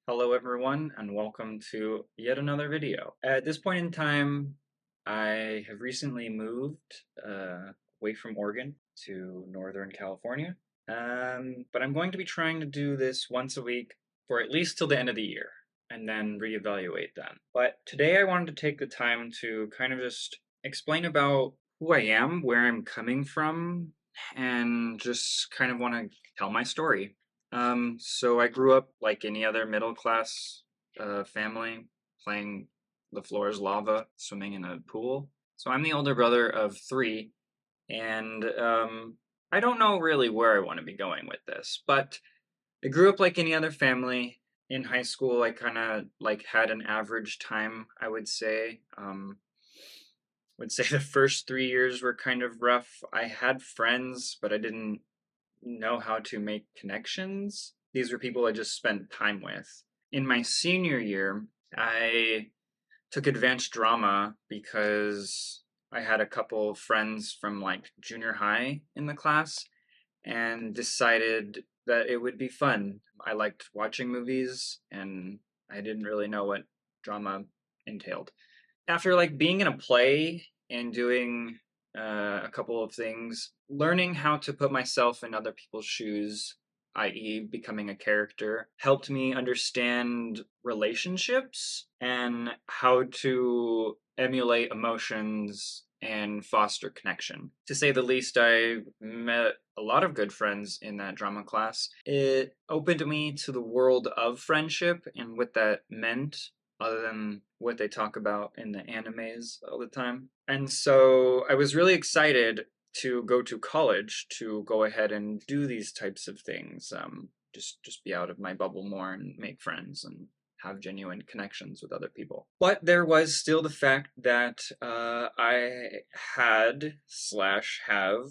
Hello everyone and welcome to yet another video. At this point in time, I have recently moved away from Oregon to Northern California. But I'm going to be trying to do this once a week for at least till the end of the year and then reevaluate then. But today I wanted to take the time to kind of just explain about who I am, where I'm coming from, and just kind of want to tell my story. So I grew up like any other middle class family, playing the floor is lava, swimming in a pool. So I'm the older brother of three, and I don't know really where I want to be going with this, but I grew up like any other family. In high school, I kind of like had an average time, I would say. Would say the first 3 years were kind of rough. I had friends, but I didn't know how to make connections. These were people I just spent time with. In my senior year, I took advanced drama because I had a couple friends from like junior high in the class and decided that it would be fun. I liked watching movies and I didn't really know what drama entailed. After like being in a play and doing a couple of things, learning how to put myself in other people's shoes, i.e., becoming a character, helped me understand relationships and how to emulate emotions and foster connection. To say the least, I met a lot of good friends in that drama class. It opened me to the world of friendship and what that meant other than what they talk about in the animes all the time. And so I was really excited to go to college to go ahead and do these types of things. Just be out of my bubble more and make friends and have genuine connections with other people. But there was still the fact that I had slash have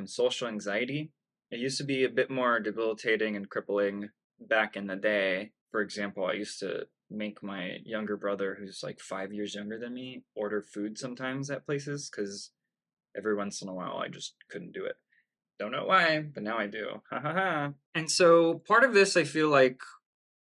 social anxiety. It used to be a bit more debilitating and crippling back in the day. For example, I used to make my younger brother, who's like 5 years younger than me, order food sometimes at places because every once in a while I just couldn't do it. Don't know why, but now I do. Ha ha ha. And so part of this I feel like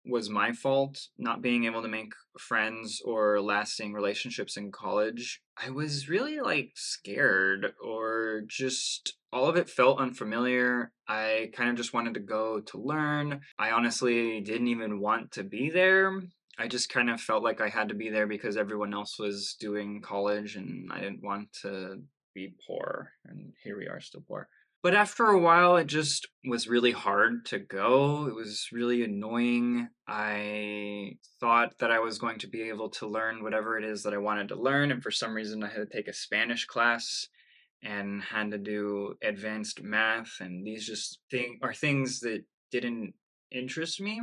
was my fault, not being able to make friends or lasting relationships in college. I was really like scared or just all of it felt unfamiliar. I kind of just wanted to go to learn. I honestly didn't even want to be there. I just kind of felt like I had to be there because everyone else was doing college and I didn't want to be poor. And here we are, still poor. But after a while, it just was really hard to go. It was really annoying. I thought that I was going to be able to learn whatever it is that I wanted to learn, and for some reason, I had to take a Spanish class and had to do advanced math, and these just are things that didn't interest me.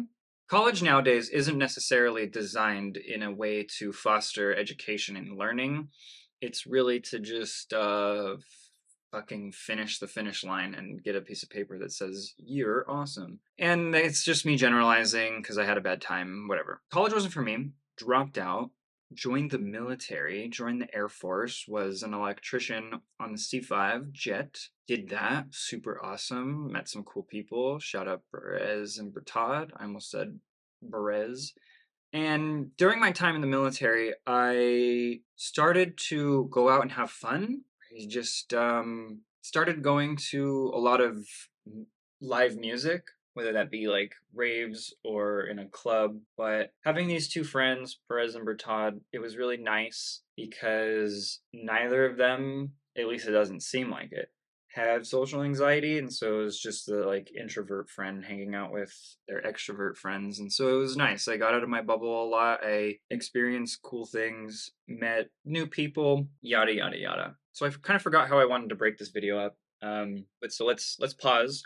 College nowadays isn't necessarily designed in a way to foster education and learning. It's really to just fucking finish the finish line and get a piece of paper that says you're awesome. And it's just me generalizing because I had a bad time, whatever. College wasn't for me. Dropped out, joined the military, joined the Air Force, was an electrician on the C5 jet. Did that, super awesome. Met some cool people. Shout out Perez and Bertad. I almost said Berez. And during my time in the military, I started to go out and have fun. I just started going to a lot of live music, whether that be like raves or in a club. But having these two friends, Perez and Bertad, it was really nice because neither of them, at least it doesn't seem like it, had social anxiety, and so it was just the like introvert friend hanging out with their extrovert friends, and so it was nice. I got out of my bubble a lot. I experienced cool things, met new people, yada yada yada. So I kind of forgot how I wanted to break this video up. But so let's pause,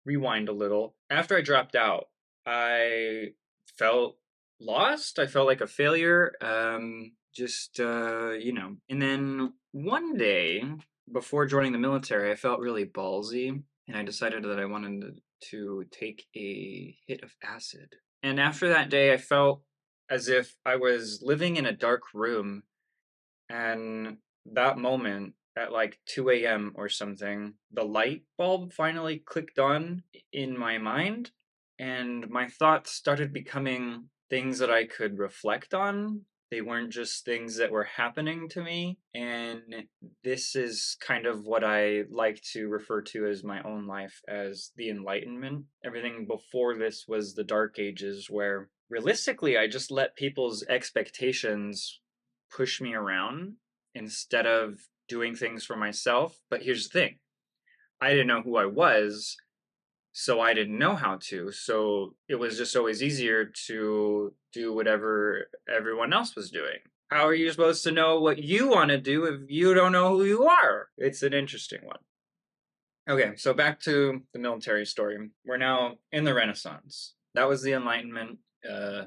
rewind a little. After I dropped out, I felt lost. I felt like a failure. And then one day before joining the military, I felt really ballsy, and I decided that I wanted to take a hit of acid. And after that day, I felt as if I was living in a dark room, and that moment at like 2 a.m. or something, the light bulb finally clicked on in my mind, and my thoughts started becoming things that I could reflect on. They weren't just things that were happening to me. And this is kind of what I like to refer to as my own life as the Enlightenment. Everything before this was the Dark Ages, where realistically I just let people's expectations push me around instead of doing things for myself. But here's the thing, I didn't know who I was, so I didn't know how to. So it was just always easier to do whatever everyone else was doing. How are you supposed to know what you want to do if you don't know who you are? It's an interesting one. Okay, so back to the military story. We're now in the Renaissance. That was the Enlightenment. Uh,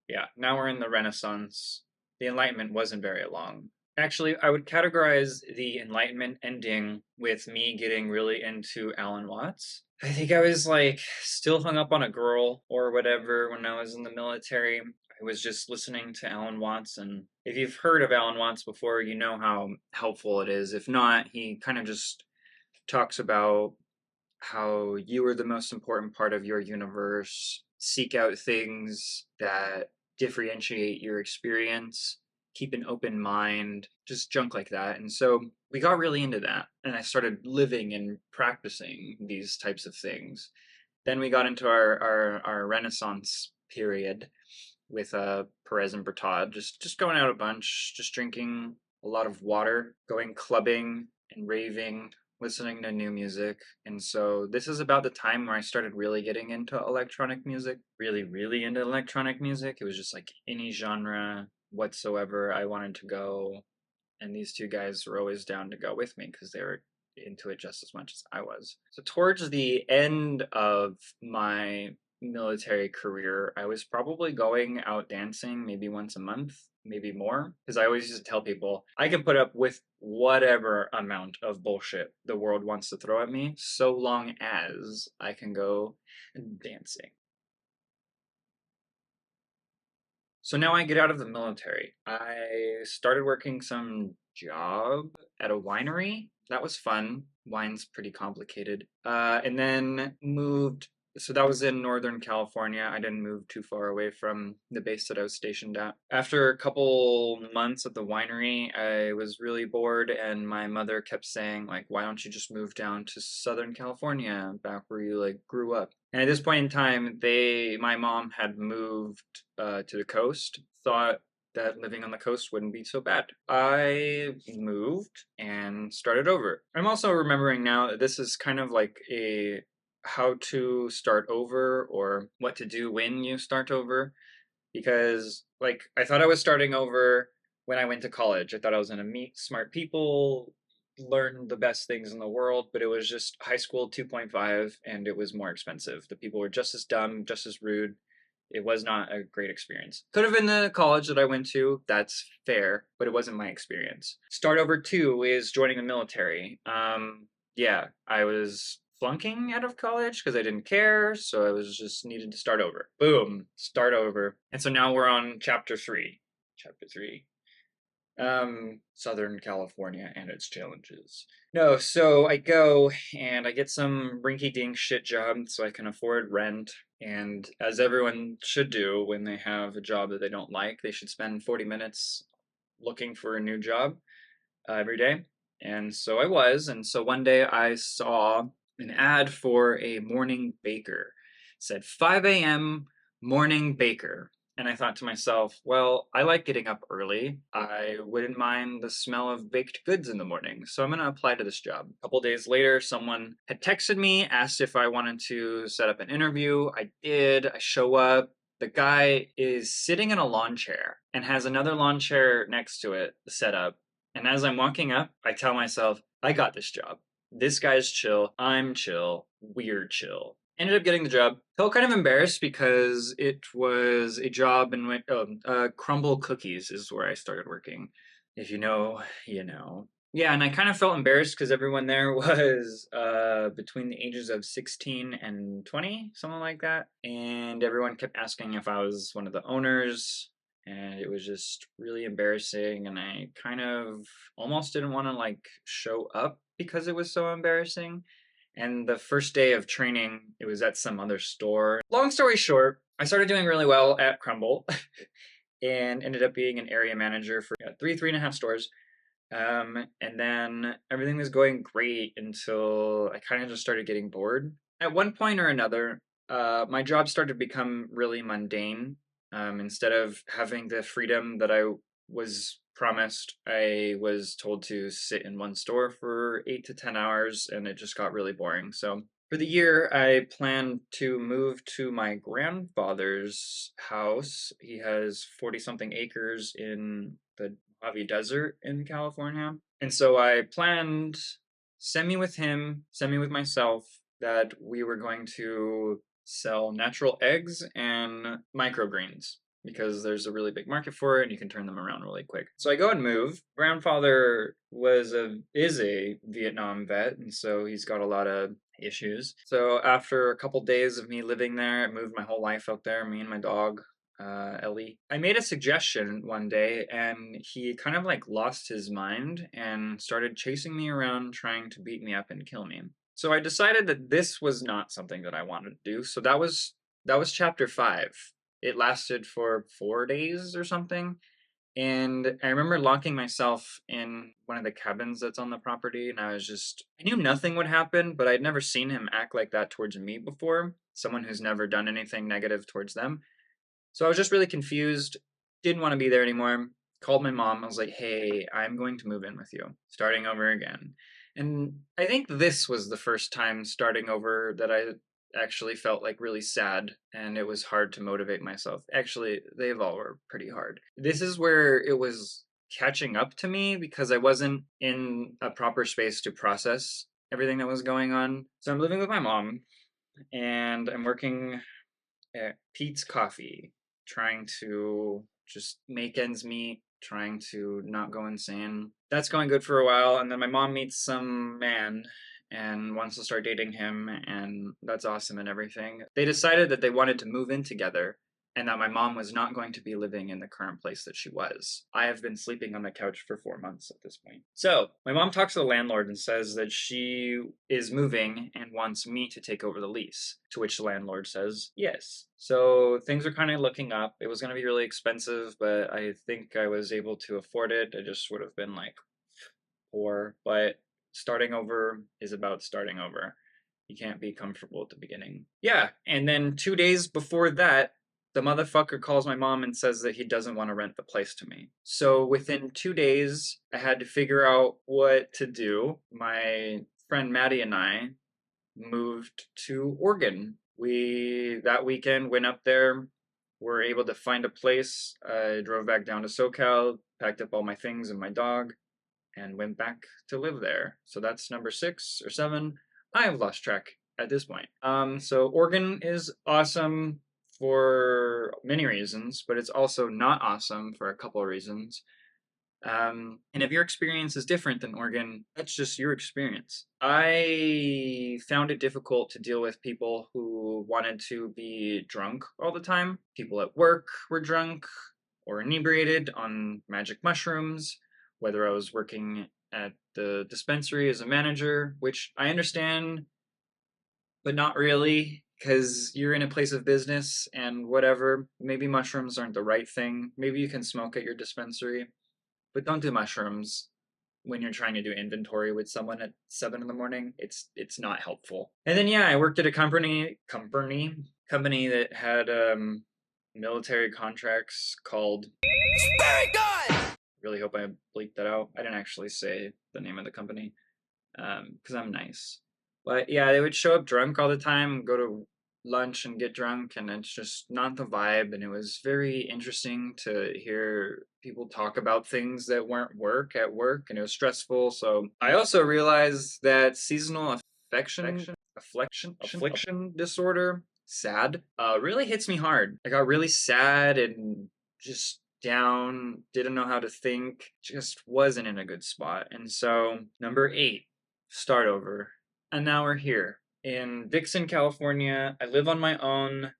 yeah, now we're in the Renaissance. The Enlightenment wasn't very long. Actually, I would categorize the Enlightenment ending with me getting really into Alan Watts. I think I was like still hung up on a girl or whatever when I was in the military. I was just listening to Alan Watts, and if you've heard of Alan Watts before, you know how helpful it is. If not, he kind of just talks about how you are the most important part of your universe. Seek out things that differentiate your experience. Keep an open mind, just junk like that. And so we got really into that. And I started living and practicing these types of things. Then we got into our Renaissance period with Perez and Bertad, just going out a bunch, just drinking a lot of water, going clubbing and raving, listening to new music. And so this is about the time where I started really getting into electronic music, really, really into electronic music. It was just like any genre whatsoever I wanted to go. And these two guys were always down to go with me because they were into it just as much as I was. So towards the end of my military career, I was probably going out dancing maybe once a month, maybe more, because I always used to tell people I can put up with whatever amount of bullshit the world wants to throw at me, so long as I can go dancing. So now I get out of the military. I started working some job at a winery. That was fun. Wine's pretty complicated. And then moved. So that was in Northern California. I didn't move too far away from the base that I was stationed at. After a couple months at the winery, I was really bored, and my mother kept saying, like, why don't you just move down to Southern California, back where you like grew up? And at this point in time, my mom had moved to the coast, thought that living on the coast wouldn't be so bad. I moved and started over. I'm also remembering now that this is kind of like a how to start over or what to do when you start over, because like I thought I was starting over when I went to college. I thought I was going to meet smart people, learn the best things in the world, but it was just high school 2.5 and it was more expensive. The people were just as dumb, just as rude. It was not a great experience. Could have been the college that I went to, that's fair, but it wasn't my experience. Start over 2 is joining the military. Yeah, I was flunking out of college because I didn't care, so I was just needed to start over. Boom, start over. And so now we're on chapter 3. Chapter 3. Southern California and its challenges. No, so I go and I get some rinky dink shit job so I can afford rent. And as everyone should do when they have a job that they don't like, they should spend 40 minutes looking for a new job every day. And so I was. And so one day I saw an ad for a morning baker. It said 5 a.m. morning baker. And I thought to myself, well, I like getting up early. I wouldn't mind the smell of baked goods in the morning. So I'm going to apply to this job. A couple days later, someone had texted me, asked if I wanted to set up an interview. I did. I show up. The guy is sitting in a lawn chair and has another lawn chair next to it set up. And as I'm walking up, I tell myself, I got this job. This guy's chill. I'm chill. We're chill. Ended up getting the job. Felt kind of embarrassed because it was a job in which Crumble Cookies is where I started working. If you know, you know. Yeah, and I kind of felt embarrassed because everyone there was between the ages of 16 and 20, something like that. And everyone kept asking if I was one of the owners. And it was just really embarrassing. And I kind of almost didn't want to like show up because it was so embarrassing. And the first day of training, it was at some other store. Long story short, I started doing really well at Crumble and ended up being an area manager for 3.5 stores. And then everything was going great until I kind of just started getting bored. At one point or another, my job started to become really mundane. Instead of having the freedom that I was promised, I was told to sit in one store for 8 to 10 hours, and it just got really boring. So for the year, I plan to move to my grandfather's house. He has 40 something acres in the Mojave Desert in California. And so I planned semi with him, semi with myself, that we were going to sell natural eggs and microgreens because there's a really big market for it and you can turn them around really quick. So I go and move. Grandfather is a Vietnam vet, and so he's got a lot of issues. So after a couple days of me living there, I moved my whole life out there, me and my dog, Ellie. I made a suggestion one day and he kind of like lost his mind and started chasing me around trying to beat me up and kill me. So I decided that this was not something that I wanted to do. So that was chapter 5. It lasted for 4 days or something. And I remember locking myself in one of the cabins that's on the property, and I knew nothing would happen, but I'd never seen him act like that towards me before, someone who's never done anything negative towards them. So I was just really confused, didn't want to be there anymore. Called my mom. I was like, hey, I'm going to move in with you, starting over again. And I think this was the first time starting over that I actually felt like really sad, and it was hard to motivate myself. Actually, they've all were pretty hard. This is where it was catching up to me because I wasn't in a proper space to process everything that was going on. So I'm living with my mom, and I'm working at Pete's Coffee, trying to just make ends meet, trying to not go insane. That's going good for a while, and then my mom meets some man and wants to start dating him, and that's awesome and everything. They decided that they wanted to move in together, and that my mom was not going to be living in the current place that she was. I have been sleeping on the couch for 4 months at this point. So, my mom talks to the landlord and says that she is moving and wants me to take over the lease, to which the landlord says yes. So, things are kind of looking up. It was going to be really expensive, but I think I was able to afford it. I just would have been like poor, but starting over is about starting over. You can't be comfortable at the beginning. Yeah, and then 2 days before that, the motherfucker calls my mom and says that he doesn't want to rent the place to me. So within 2 days, I had to figure out what to do. My friend Maddie and I moved to Oregon. We, that weekend, went up there, were able to find a place. I drove back down to SoCal, packed up all my things and my dog, and went back to live there. So that's number 6 or 7. I have lost track at this point. So Oregon is awesome for many reasons, but it's also not awesome for a couple of reasons. And if your experience is different than Oregon, that's just your experience. I found it difficult to deal with people who wanted to be drunk all the time. People at work were drunk or inebriated on magic mushrooms, whether I was working at the dispensary as a manager, which I understand, but not really, because you're in a place of business and whatever. Maybe mushrooms aren't the right thing. Maybe you can smoke at your dispensary, but don't do mushrooms when you're trying to do inventory with someone at 7 in the morning. It's not helpful. And then yeah, I worked at a company that had military contracts called Spirit Guns. Really hope I bleeped that out. I didn't actually say the name of the company because I'm nice. But yeah, they would show up drunk all the time, go to lunch and get drunk, and it's just not the vibe. And it was very interesting to hear people talk about things that weren't work at work, and it was stressful. So I also realized that seasonal affliction disorder, SAD, really hits me hard. I got really sad and just down, didn't know how to think, just wasn't in a good spot. And so number 8, start over. And now we're here in Dixon, California. I live on my own,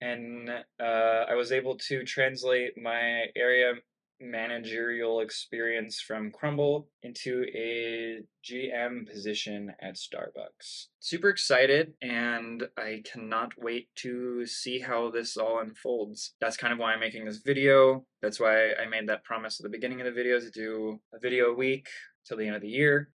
and I was able to translate my area managerial experience from Crumble into a GM position at Starbucks. Super excited, and I cannot wait to see how this all unfolds. That's kind of why I'm making this video. That's why I made that promise at the beginning of the video to do a video a week till the end of the year.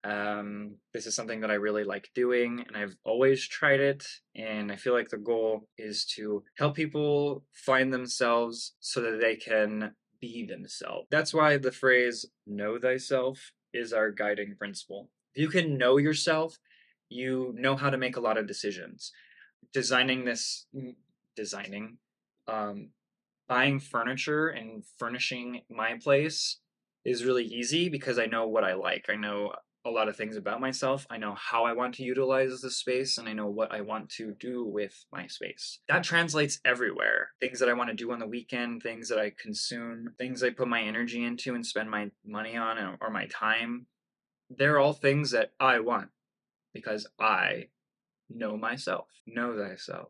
This is something that I really like doing, and I've always tried it. And I feel like the goal is to help people find themselves so that they can be themselves. That's why the phrase know thyself is our guiding principle. If you can know yourself, you know how to make a lot of decisions. Designing, um, buying furniture and furnishing my place is really easy because I know what I like. I know a lot of things about myself. I know how I want to utilize the space, and I know what I want to do with my space. That translates everywhere. Things that I want to do on the weekend, things that I consume, things I put my energy into and spend my money on or my time. They're all things that I want because I know myself. Know thyself.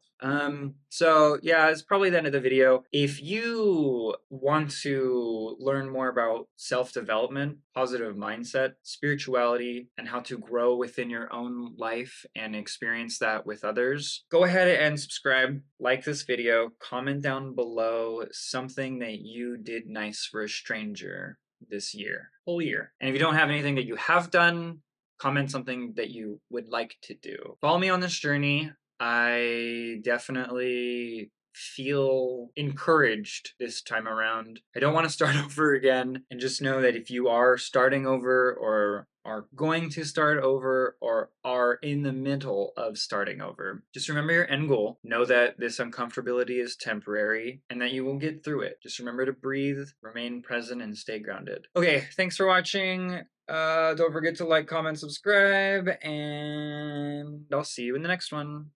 So yeah, it's probably the end of the video. If you want to learn more about self-development, positive mindset, spirituality, and how to grow within your own life and experience that with others, go ahead and subscribe, like this video, comment down below something that you did nice for a stranger this year, whole year. And if you don't have anything that you have done, comment something that you would like to do. Follow me on this journey. I definitely feel encouraged this time around. I don't want to start over again, and just know that if you are starting over or are going to start over or are in the middle of starting over, just remember your end goal. Know that this uncomfortability is temporary and that you will get through it. Just remember to breathe, remain present, and stay grounded. Okay, thanks for watching. Don't forget to like, comment, subscribe, and I'll see you in the next one.